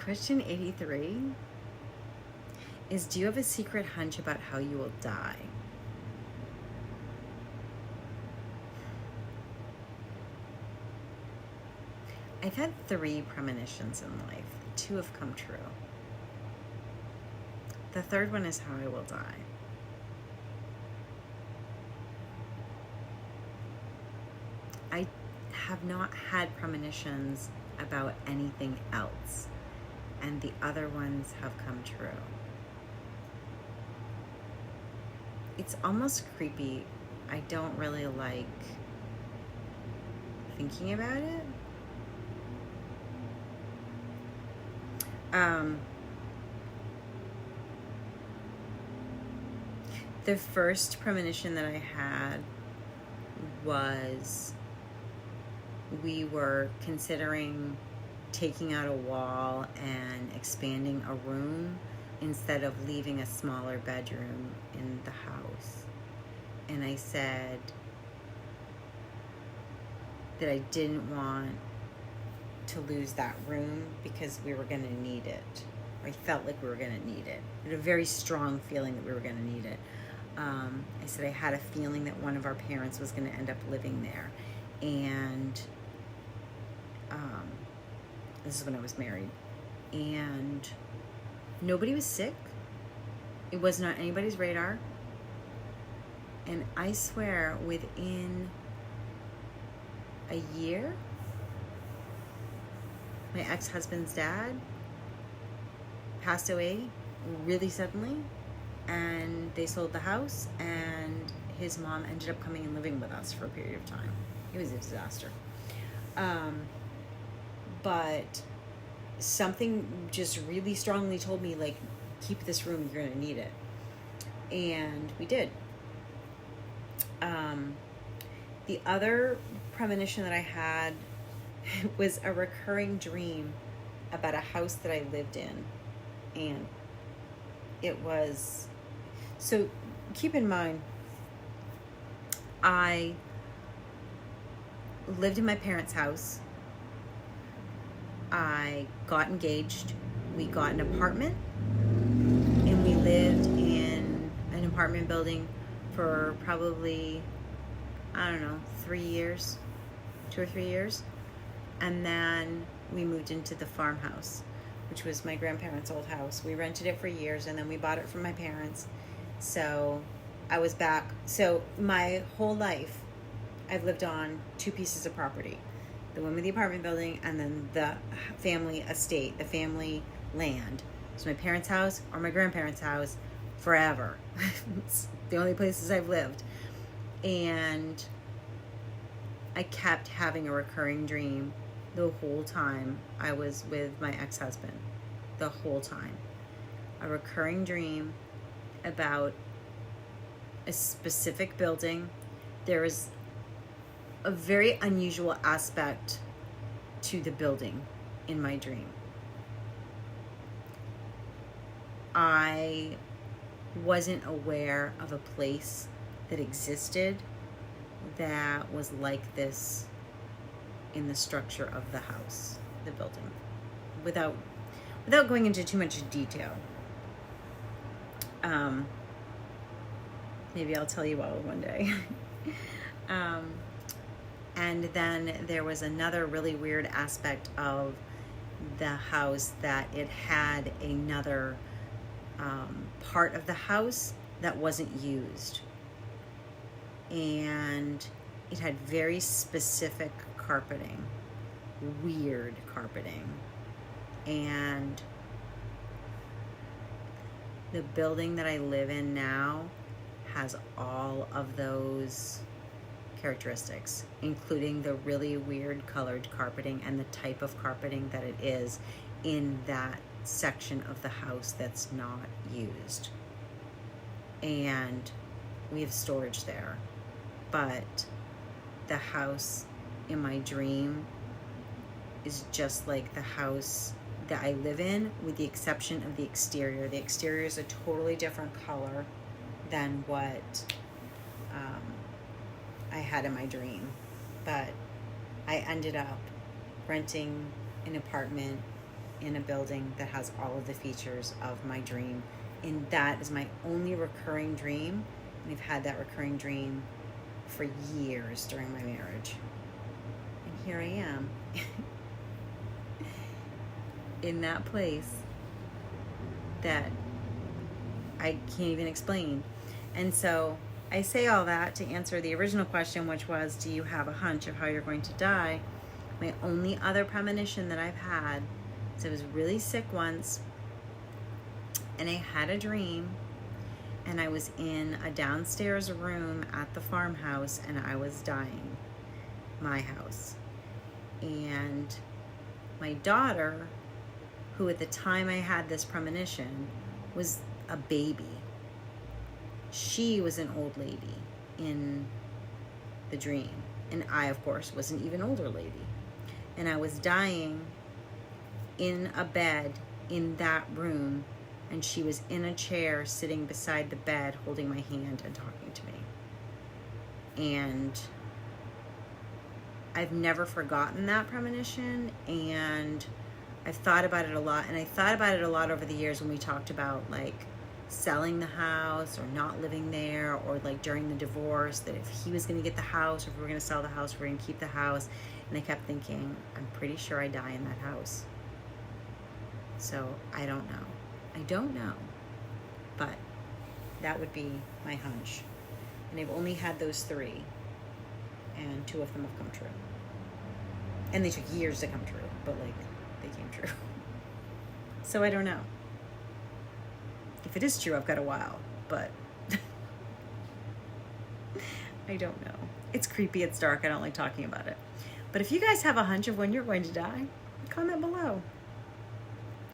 Question 83 is, do you have a secret hunch about how you will die? I've had 3 premonitions in life. 2 have come true. The third one is how I will die. I have not had premonitions about anything else, and the other ones have come true. It's almost creepy. I don't really like thinking about it. The first premonition that I had was we were considering taking out a wall and expanding a room instead of leaving a smaller bedroom in the house. And I said that I didn't want to lose that room because we were going to need it. Or I felt like we were going to need it. I had a very strong feeling that we were going to need it. I said I had a feeling that one of our parents was going to end up living there. And this is when I was married. And nobody was sick. It was not anybody's radar. And I swear within a year, my ex-husband's dad passed away really suddenly, and they sold the house, and his mom ended up coming and living with us for a period of time. It was a disaster. But something just really strongly told me, like, keep this room, you're gonna need it. And we did. The other premonition that I had was a recurring dream about a house that I lived in. And it was, so keep in mind, I lived in my parents' house. I got engaged. We got an apartment, and we lived in an apartment building for probably, I don't know, 3 years, 2 or 3 years. And then we moved into the farmhouse, which was my grandparents' old house. We rented it for years, and then we bought it from my parents. So I was back. So my whole life, I've lived on 2 pieces of property. The one with the apartment building, and then the family estate, the family land. So my parents' house or my grandparents' house forever. It's the only places I've lived. And I kept having a recurring dream the whole time I was with my ex-husband. The whole time. A recurring dream about a specific building. There was a very unusual aspect to the building in my dream. I wasn't aware of a place that existed that was like this in the structure of the house, the building, without going into too much detail. Maybe I'll tell you all one day. And then there was another really weird aspect of the house, that it had another part of the house that wasn't used. And it had very specific carpeting, weird carpeting. And the building that I live in now has all of those characteristics, including the really weird colored carpeting and the type of carpeting that it is in that section of the house that's not used. And we have storage there. But the house in my dream is just like the house that I live in, with the exception of the exterior. The exterior is a totally different color than what I had in my dream. But I ended up renting an apartment in a building that has all of the features of my dream. And that is my only recurring dream. And I've had that recurring dream for years during my marriage. And here I am in that place that I can't even explain. And so I say all that to answer the original question, which was, do you have a hunch of how you're going to die? My only other premonition that I've had is I was really sick once, and I had a dream, and I was in a downstairs room at the farmhouse, and I was dying. My house. And my daughter, who at the time I had this premonition was a baby, she was an old lady in the dream. And I, of course, was an even older lady. And I was dying in a bed in that room, and she was in a chair sitting beside the bed holding my hand and talking to me. And I've never forgotten that premonition, and I've thought about it a lot. And I thought about it a lot over the years when we talked about like selling the house or not living there, or like during the divorce, that if he was going to get the house, or if we were going to sell the house, we were going to keep the house. And I kept thinking, I'm pretty sure I die in that house. So I don't know. I don't know. But that would be my hunch. And I've only had those 3. And 2 of them have come true. And they took years to come true, but like they came true. So I don't know. If it is true, I've got a while, but I don't know. It's creepy, it's dark, I don't like talking about it. But if you guys have a hunch of when you're going to die, comment below.